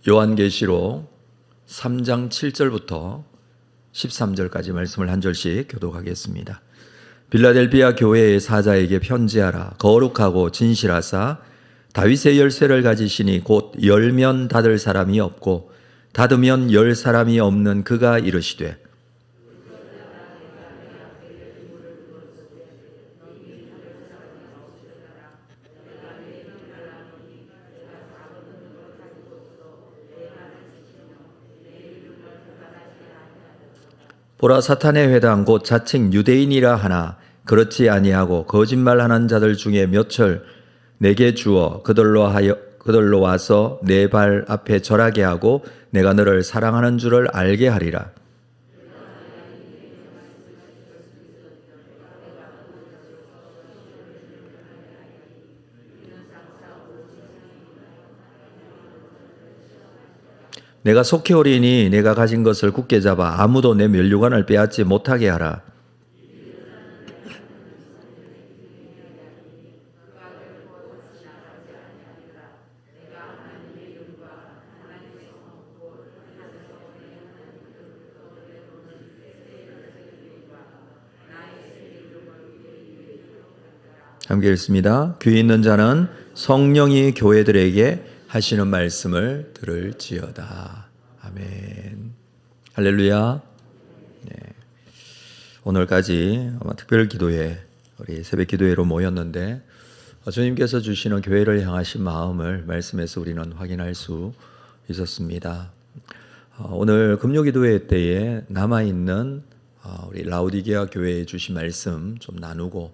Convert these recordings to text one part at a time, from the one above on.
요한계시록 3장 7절부터 13절까지 말씀을 한 절씩 교독하겠습니다. 빌라델비아 교회의 사자에게 편지하라. 거룩하고 진실하사 다윗의 열쇠를 가지시니 곧 열면 닫을 사람이 없고 닫으면 열 사람이 없는 그가 이르시되 보라, 사탄의 회당 곧 자칭 유대인이라 하나 그렇지 아니하고 거짓말하는 자들 중에 몇을 내게 주어 그들로 와서 내 발 앞에 절하게 하고 내가 너를 사랑하는 줄을 알게 하리라. 내가 속히 오리니 내가 가진 것을 굳게 잡아 아무도 내 면류관을 빼앗지 못하게 하라. 함께 읽습니다. 귀 있는 자는 성령이 교회들에게 하시는 말씀을 들을지어다. 아멘. 할렐루야. 네. 오늘까지 아마 특별 기도회, 우리 새벽 기도회로 모였는데 주님께서 주시는 교회를 향하신 마음을 말씀에서 우리는 확인할 수 있었습니다. 오늘 금요 기도회 때에 남아있는 우리 라우디게아 교회에 주신 말씀 좀 나누고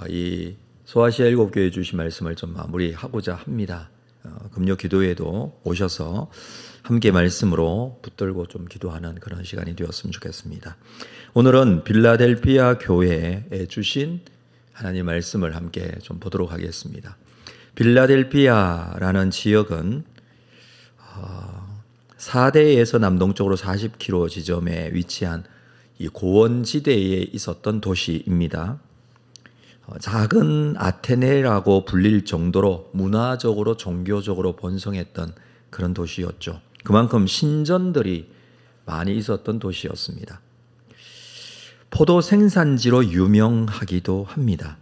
이 소아시아 7교회에 주신 말씀을 좀 마무리하고자 합니다. 금요 기도회도 오셔서 함께 말씀으로 붙들고 좀 기도하는 그런 시간이 되었으면 좋겠습니다. 오늘은 빌라델피아 교회에 주신 하나님 말씀을 함께 좀 보도록 하겠습니다. 빌라델피아라는 지역은 사대에서 남동쪽으로 40km 지점에 위치한 이 고원지대에 있었던 도시입니다. 작은 아테네라고 불릴 정도로 문화적으로 종교적으로 번성했던 그런 도시였죠. 그만큼 신전들이 많이 있었던 도시였습니다. 포도 생산지로 유명하기도 합니다.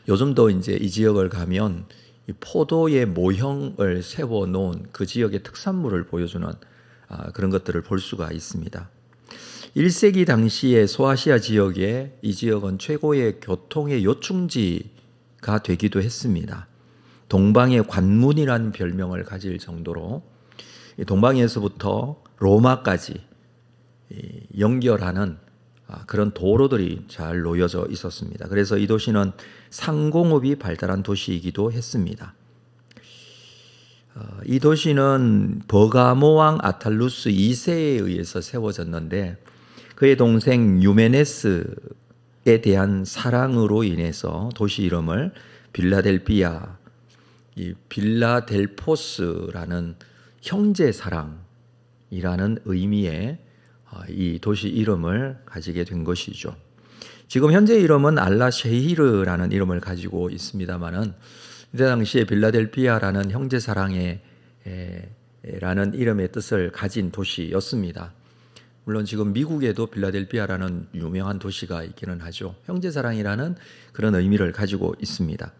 요즘도 이제 이 지역을 가면 이 포도의 모형을 세워 놓은 그 지역의 특산물을 보여주는 그런 것들을 볼 수가 있습니다. 1세기 당시에 소아시아 지역에 이 지역은 최고의 교통의 요충지가 되기도 했습니다. 동방의 관문이라는 별명을 가질 정도로 동방에서부터 로마까지 연결하는 그런 도로들이 잘 놓여져 있었습니다. 그래서 이 도시는 상공업이 발달한 도시이기도 했습니다. 이 도시는 버가모 왕 아탈루스 2세에 의해서 세워졌는데 그의 동생 유메네스에 대한 사랑으로 인해서 도시 이름을 빌라델피아, 이 빌라델포스라는 형제 사랑이라는 의미의 이 도시 이름을 가지게 된 것이죠. 지금 현재 이름은 알라쉐히르라는 이름을 가지고 있습니다만은 이때 당시에 빌라델피아라는 형제 사랑의 라는 이름의 뜻을 가진 도시였습니다. 물론 지금 미국에도 빌라델피아라는 유명한 도시가 있기는 하죠. 형제사랑이라는 그런 의미를 가지고 있습니다.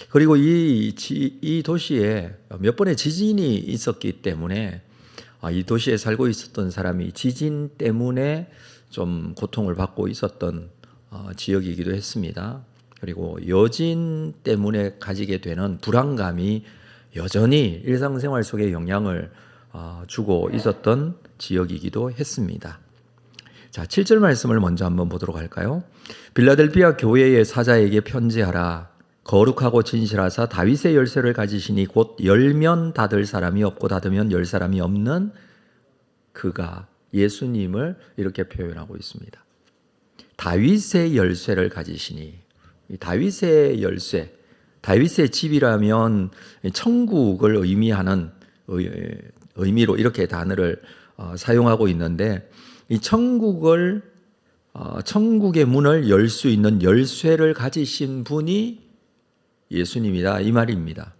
그리고 이 도시에 몇 번의 지진이 있었기 때문에 이 도시에 살고 있었던 사람이 지진 때문에 좀 고통을 받고 있었던 지역이기도 했습니다. 그리고 여진 때문에 가지게 되는 불안감이 여전히 일상생활 속에 영향을 주고 있었던 지역이기도 했습니다. 자, 7절 말씀을 먼저 한번 보도록 할까요? 빌라델피아 교회의 사자에게 편지하라. 거룩하고 진실하사 다윗의 열쇠를 가지시니 곧 열면 닫을 사람이 없고 닫으면 열 사람이 없는 그가, 예수님을 이렇게 표현하고 있습니다. 다윗의 열쇠를 가지시니, 다윗의 열쇠, 다윗의 집이라면 천국을 의미하는 의미로 이렇게 단어를 사용하고 있는데, 이 천국의 문을 열 수 있는 열쇠를 가지신 분이 예수님이다, 이 말입니다.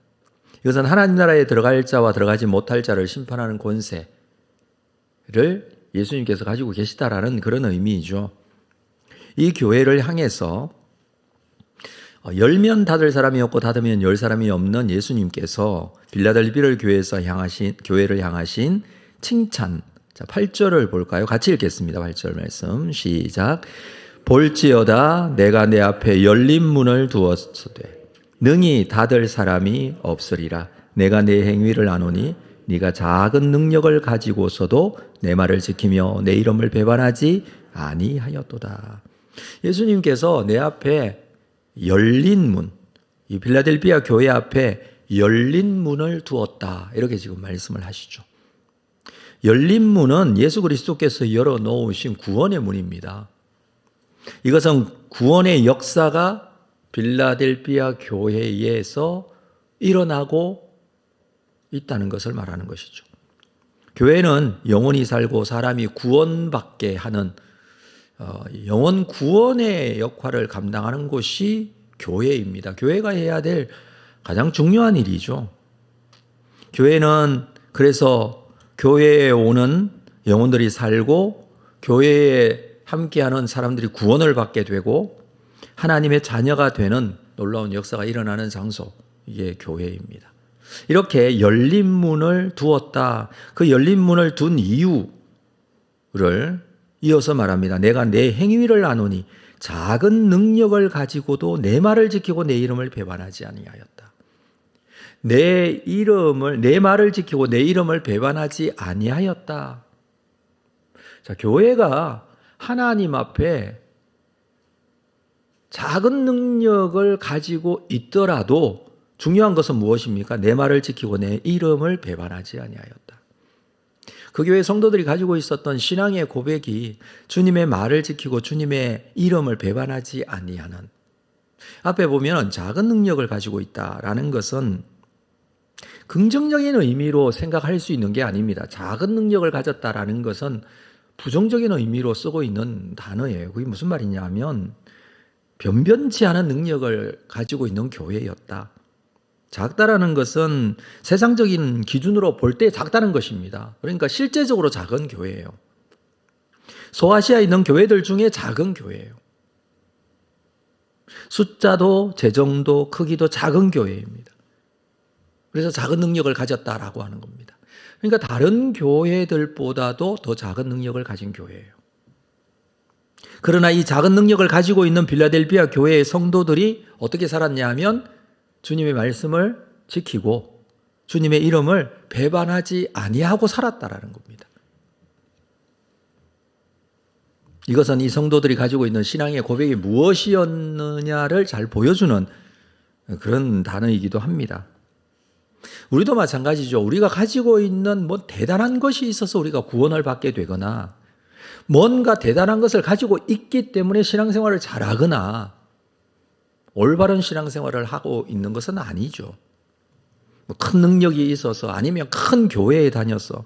이것은 하나님 나라에 들어갈 자와 들어가지 못할 자를 심판하는 권세를 예수님께서 가지고 계시다라는 그런 의미이죠. 이 교회를 향해서 열면 닫을 사람이 없고 닫으면 열 사람이 없는 예수님께서 빌라델비를 교회를 향하신 칭찬. 자, 8절을 볼까요? 같이 읽겠습니다. 8절 말씀 시작. 볼지어다 내가 내 앞에 열린 문을 두었으되 능히 닫을 사람이 없으리라. 내가 내 행위를 아노니 네가 작은 능력을 가지고서도 내 말을 지키며 내 이름을 배반하지 아니하였도다. 예수님께서 내 앞에 열린 문, 이 빌라델비아 교회 앞에 열린 문을 두었다. 이렇게 지금 말씀을 하시죠. 열린 문은 예수 그리스도께서 열어놓으신 구원의 문입니다. 이것은 구원의 역사가 빌라델비아 교회에서 일어나고 있다는 것을 말하는 것이죠. 교회는 영혼이 살고 사람이 구원받게 하는 영혼 구원의 역할을 감당하는 곳이 교회입니다. 교회가 해야 될 가장 중요한 일이죠. 교회는 그래서 교회에 오는 영혼들이 살고 교회에 함께하는 사람들이 구원을 받게 되고 하나님의 자녀가 되는 놀라운 역사가 일어나는 장소, 이게 교회입니다. 이렇게 열린 문을 두었다. 그 열린 문을 둔 이유를 이어서 말합니다. 내가 내 행위를 아노니 작은 능력을 가지고도 내 말을 지키고 내 이름을 배반하지 아니하였다. 내 말을 지키고 내 이름을 배반하지 아니하였다. 자, 교회가 하나님 앞에 작은 능력을 가지고 있더라도 중요한 것은 무엇입니까? 내 말을 지키고 내 이름을 배반하지 아니하였다. 그 교회 성도들이 가지고 있었던 신앙의 고백이 주님의 말을 지키고 주님의 이름을 배반하지 아니하는, 앞에 보면 작은 능력을 가지고 있다라는 것은 긍정적인 의미로 생각할 수 있는 게 아닙니다. 작은 능력을 가졌다라는 것은 부정적인 의미로 쓰고 있는 단어예요. 그게 무슨 말이냐 하면 변변치 않은 능력을 가지고 있는 교회였다. 작다라는 것은 세상적인 기준으로 볼 때 작다는 것입니다. 그러니까 실제적으로 작은 교회예요. 소아시아에 있는 교회들 중에 작은 교회예요. 숫자도 재정도 크기도 작은 교회입니다. 그래서 작은 능력을 가졌다라고 하는 겁니다. 그러니까 다른 교회들보다도 더 작은 능력을 가진 교회예요. 그러나 이 작은 능력을 가지고 있는 빌라델비아 교회의 성도들이 어떻게 살았냐 하면 주님의 말씀을 지키고 주님의 이름을 배반하지 아니하고 살았다라는 겁니다. 이것은 이 성도들이 가지고 있는 신앙의 고백이 무엇이었느냐를 잘 보여주는 그런 단어이기도 합니다. 우리도 마찬가지죠. 우리가 가지고 있는 대단한 것이 있어서 우리가 구원을 받게 되거나 뭔가 대단한 것을 가지고 있기 때문에 신앙생활을 잘하거나 올바른 신앙생활을 하고 있는 것은 아니죠. 큰 능력이 있어서, 아니면 큰 교회에 다녀서,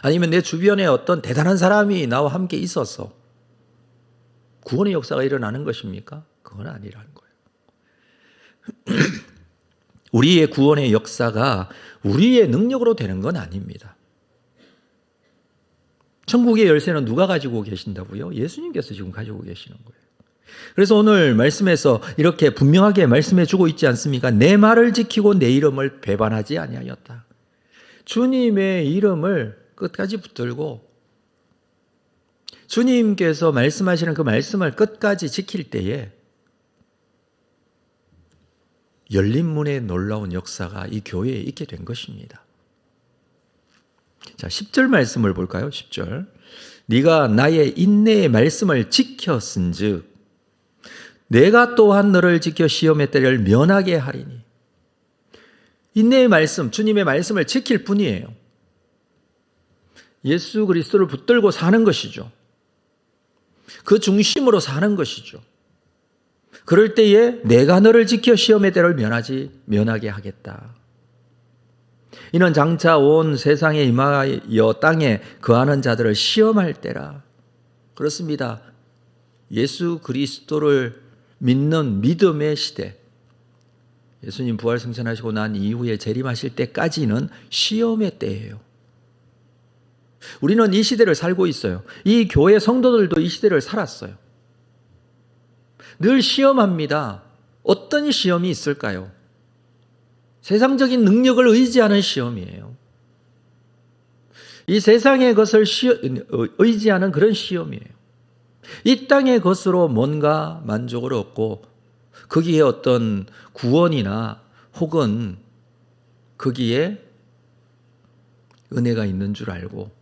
아니면 내 주변에 어떤 대단한 사람이 나와 함께 있어서 구원의 역사가 일어나는 것입니까? 그건 아니라는 거예요. 우리의 구원의 역사가 우리의 능력으로 되는 건 아닙니다. 천국의 열쇠는 누가 가지고 계신다고요? 예수님께서 지금 가지고 계시는 거예요. 그래서 오늘 말씀에서 이렇게 분명하게 말씀해 주고 있지 않습니까? 내 말을 지키고 내 이름을 배반하지 아니하였다. 주님의 이름을 끝까지 붙들고 주님께서 말씀하시는 그 말씀을 끝까지 지킬 때에 열린 문의 놀라운 역사가 이 교회에 있게 된 것입니다. 자, 10절 말씀을 볼까요? 10절. 네가 나의 인내의 말씀을 지켰은즉 내가 또한 너를 지켜 시험의 때를 면하게 하리니. 인내의 말씀, 주님의 말씀을 지킬 뿐이에요. 예수 그리스도를 붙들고 사는 것이죠. 그 중심으로 사는 것이죠. 그럴 때에 내가 너를 지켜 시험의 때를 면하게 하겠다. 이는 장차 온 세상에 임하여 땅에 거하는 자들을 시험할 때라. 그렇습니다. 예수 그리스도를 믿는 믿음의 시대, 예수님 부활 승천하시고 난 이후에 재림하실 때까지는 시험의 때예요. 우리는 이 시대를 살고 있어요. 이 교회 성도들도 이 시대를 살았어요. 늘 시험합니다. 어떤 시험이 있을까요? 세상적인 능력을 의지하는 시험이에요. 이 세상의 것을 의지하는 그런 시험이에요. 이 땅의 것으로 뭔가 만족을 얻고 거기에 어떤 구원이나 혹은 거기에 은혜가 있는 줄 알고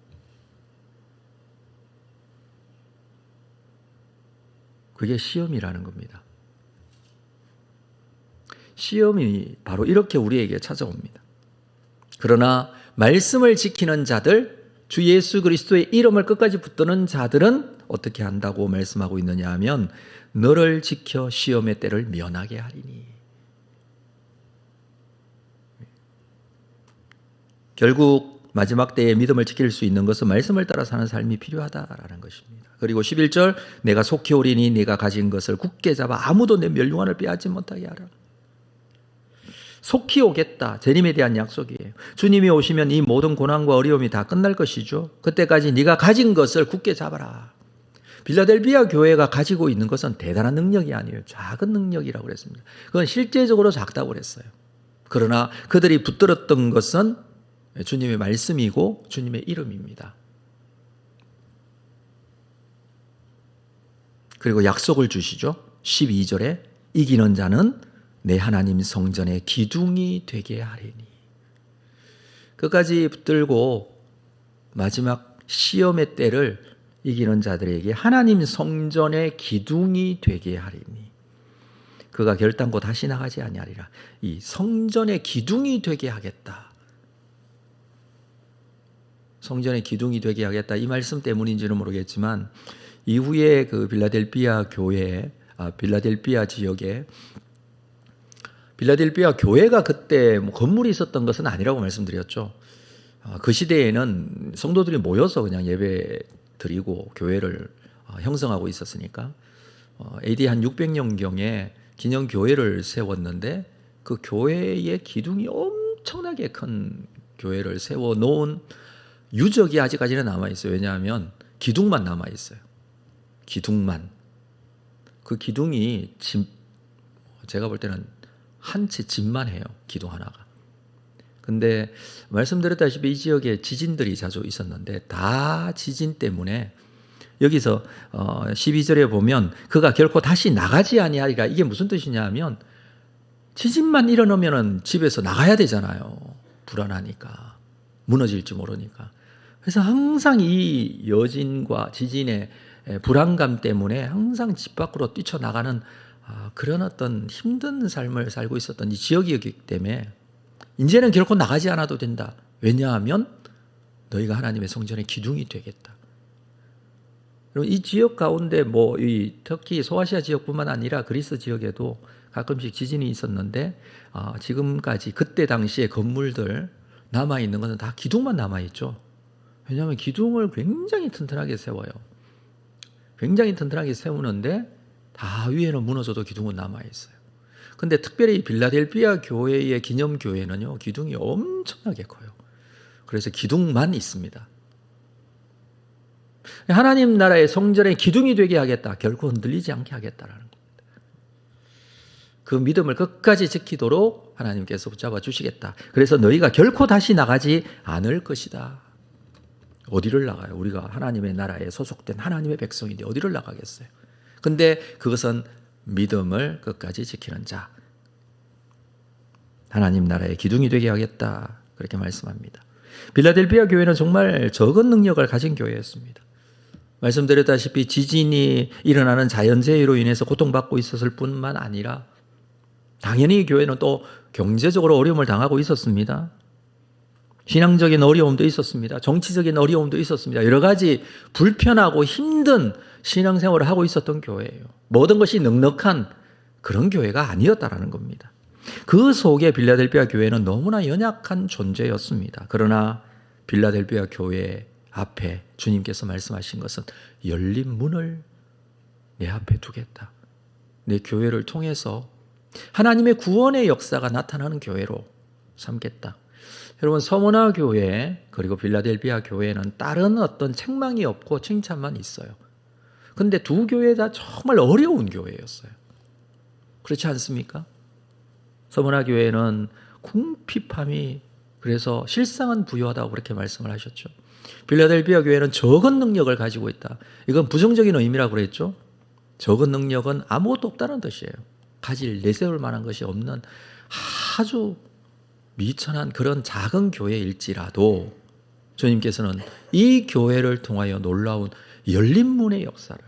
그게 시험이라는 겁니다. 시험이 바로 이렇게 우리에게 찾아옵니다. 그러나 말씀을 지키는 자들, 주 예수 그리스도의 이름을 끝까지 붙드는 자들은 어떻게 한다고 말씀하고 있느냐 하면 너를 지켜 시험의 때를 면하게 하리니. 결국 마지막 때에 믿음을 지킬 수 있는 것은 말씀을 따라 사는 삶이 필요하다라는 것입니다. 그리고 11절 내가 속히 오리니 네가 가진 것을 굳게 잡아 아무도 내 멸류관을 빼앗지 못하게 하라. 속히 오겠다. 재림에 대한 약속이에요. 주님이 오시면 이 모든 고난과 어려움이 다 끝날 것이죠. 그때까지 네가 가진 것을 굳게 잡아라. 빌라델비아 교회가 가지고 있는 것은 대단한 능력이 아니에요. 작은 능력이라고 그랬습니다. 그건 실제적으로 작다고 그랬어요. 그러나 그들이 붙들었던 것은 주님의 말씀이고 주님의 이름입니다. 그리고 약속을 주시죠. 12절에 이기는 자는 내 하나님 성전의 기둥이 되게 하리니. 끝까지 붙들고 마지막 시험의 때를 이기는 자들에게 하나님 성전의 기둥이 되게 하리니. 그가 결단코 다시 나가지 아니하리라. 이 성전의 기둥이 되게 하겠다. 성전의 기둥이 되게 하겠다. 이 말씀 때문인지는 모르겠지만 이후에 그 빌라델비아 지역에 빌라델비아 교회가 그때 건물이 있었던 것은 아니라고 말씀드렸죠. 그 시대에는 성도들이 모여서 그냥 예배 드리고 교회를 형성하고 있었으니까 AD 한 600년경에 기념 교회를 세웠는데 그 교회의 기둥이 엄청나게 큰 교회를 세워 놓은 유적이 아직까지는 남아 있어요. 왜냐하면 기둥만 남아 있어요. 기둥만. 그 기둥이 제가 볼 때는 한 채 집만 해요. 기둥 하나가. 근데 말씀드렸다시피 이 지역에 지진들이 자주 있었는데 다 지진 때문에 여기서 12절에 보면 그가 결코 다시 나가지 아니하리라. 이게 무슨 뜻이냐 하면 지진만 일어나면 집에서 나가야 되잖아요. 불안하니까. 무너질지 모르니까. 그래서 항상 이 여진과 지진의 불안감 때문에 항상 집 밖으로 뛰쳐나가는 그런 어떤 힘든 삶을 살고 있었던 이 지역이었기 때문에 이제는 결코 나가지 않아도 된다. 왜냐하면 너희가 하나님의 성전의 기둥이 되겠다. 이 지역 가운데 특히 소아시아 지역뿐만 아니라 그리스 지역에도 가끔씩 지진이 있었는데 지금까지 그때 당시에 건물들 남아 있는 것은 다 기둥만 남아 있죠. 왜냐하면 기둥을 굉장히 튼튼하게 세워요. 굉장히 튼튼하게 세우는데 다 위에는 무너져도 기둥은 남아 있어요. 근데 특별히 빌라델비아 교회의 기념교회는요, 기둥이 엄청나게 커요. 그래서 기둥만 있습니다. 하나님 나라의 성전의 기둥이 되게 하겠다. 결코 흔들리지 않게 하겠다라는 겁니다. 그 믿음을 끝까지 지키도록 하나님께서 붙잡아 주시겠다. 그래서 너희가 결코 다시 나가지 않을 것이다. 어디를 나가요? 우리가 하나님의 나라에 소속된 하나님의 백성인데 어디를 나가겠어요? 근데 그것은 믿음을 끝까지 지키는 자. 하나님 나라의 기둥이 되게 하겠다. 그렇게 말씀합니다. 빌라델비아 교회는 정말 적은 능력을 가진 교회였습니다. 말씀드렸다시피 지진이 일어나는 자연재해로 인해서 고통받고 있었을 뿐만 아니라 당연히 이 교회는 또 경제적으로 어려움을 당하고 있었습니다. 신앙적인 어려움도 있었습니다. 정치적인 어려움도 있었습니다. 여러 가지 불편하고 힘든 신앙생활을 하고 있었던 교회예요. 모든 것이 넉넉한 그런 교회가 아니었다라는 겁니다. 그 속에 빌라델비아 교회는 너무나 연약한 존재였습니다. 그러나 빌라델비아 교회 앞에 주님께서 말씀하신 것은 열린 문을 내 앞에 두겠다. 내 교회를 통해서 하나님의 구원의 역사가 나타나는 교회로 삼겠다. 여러분, 서머나 교회 그리고 빌라델비아 교회는 다른 어떤 책망이 없고 칭찬만 있어요. 근데 두 교회 다 정말 어려운 교회였어요. 그렇지 않습니까? 서머나 교회는 궁핍함이 그래서 실상은 부유하다고 그렇게 말씀을 하셨죠. 빌라델비아 교회는 적은 능력을 가지고 있다. 이건 부정적인 의미라고 그랬죠. 적은 능력은 아무것도 없다는 뜻이에요. 가질 내세울 만한 것이 없는 아주 미천한 그런 작은 교회일지라도 주님께서는 이 교회를 통하여 놀라운 열린 문의 역사를,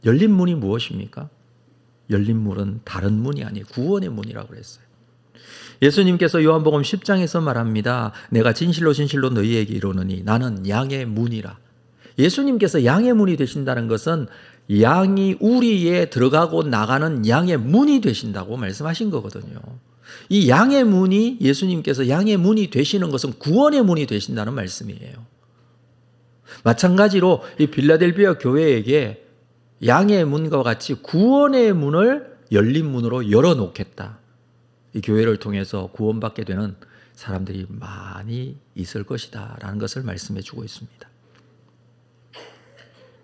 열린 문이 무엇입니까? 열린 문은 다른 문이 아니에요. 구원의 문이라고 그랬어요. 예수님께서 요한복음 10장에서 말합니다. 내가 진실로 진실로 너희에게 이르노니 나는 양의 문이라. 예수님께서 양의 문이 되신다는 것은 양이 우리에 들어가고 나가는 양의 문이 되신다고 말씀하신 거거든요. 이 양의 문이, 예수님께서 양의 문이 되시는 것은 구원의 문이 되신다는 말씀이에요. 마찬가지로 이 빌라델비아 교회에게 양의 문과 같이 구원의 문을 열린 문으로 열어놓겠다. 이 교회를 통해서 구원받게 되는 사람들이 많이 있을 것이다 라는 것을 말씀해 주고 있습니다.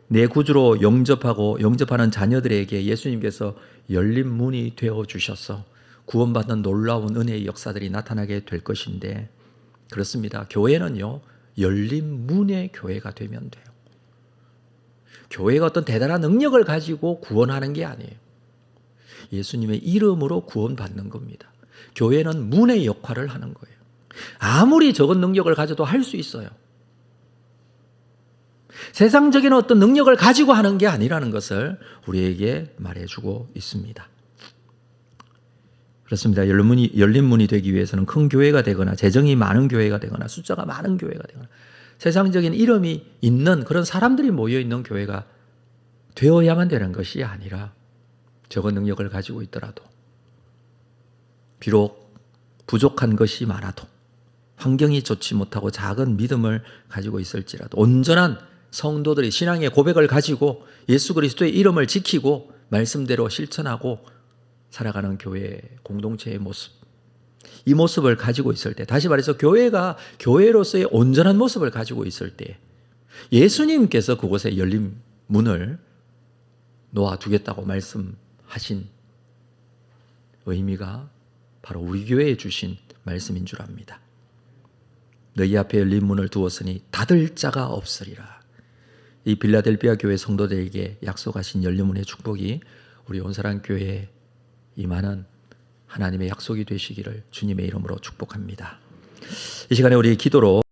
내 구주로 영접하는 자녀들에게 예수님께서 열린 문이 되어 주셔서 구원받는 놀라운 은혜의 역사들이 나타나게 될 것인데, 그렇습니다. 교회는요, 열린 문의 교회가 되면 돼요. 교회가 어떤 대단한 능력을 가지고 구원하는 게 아니에요. 예수님의 이름으로 구원받는 겁니다. 교회는 문의 역할을 하는 거예요. 아무리 적은 능력을 가져도 할 수 있어요. 세상적인 어떤 능력을 가지고 하는 게 아니라는 것을 우리에게 말해주고 있습니다. 그렇습니다. 열린 문이 되기 위해서는 큰 교회가 되거나 재정이 많은 교회가 되거나 숫자가 많은 교회가 되거나 세상적인 이름이 있는 그런 사람들이 모여있는 교회가 되어야만 되는 것이 아니라 적은 능력을 가지고 있더라도, 비록 부족한 것이 많아도, 환경이 좋지 못하고 작은 믿음을 가지고 있을지라도 온전한 성도들이 신앙의 고백을 가지고 예수 그리스도의 이름을 지키고 말씀대로 실천하고 살아가는 교회 공동체의 모습, 이 모습을 가지고 있을 때, 다시 말해서 교회가 교회로서의 온전한 모습을 가지고 있을 때 예수님께서 그곳에 열린 문을 놓아두겠다고 말씀하신 의미가 바로 우리 교회에 주신 말씀인 줄 압니다. 너희 앞에 열린 문을 두었으니 닫을 자가 없으리라. 이 빌라델비아 교회 성도들에게 약속하신 열린 문의 축복이 우리 온사랑 교회에 임하는 하나님의 약속이 되시기를 주님의 이름으로 축복합니다. 이 시간에 우리 기도로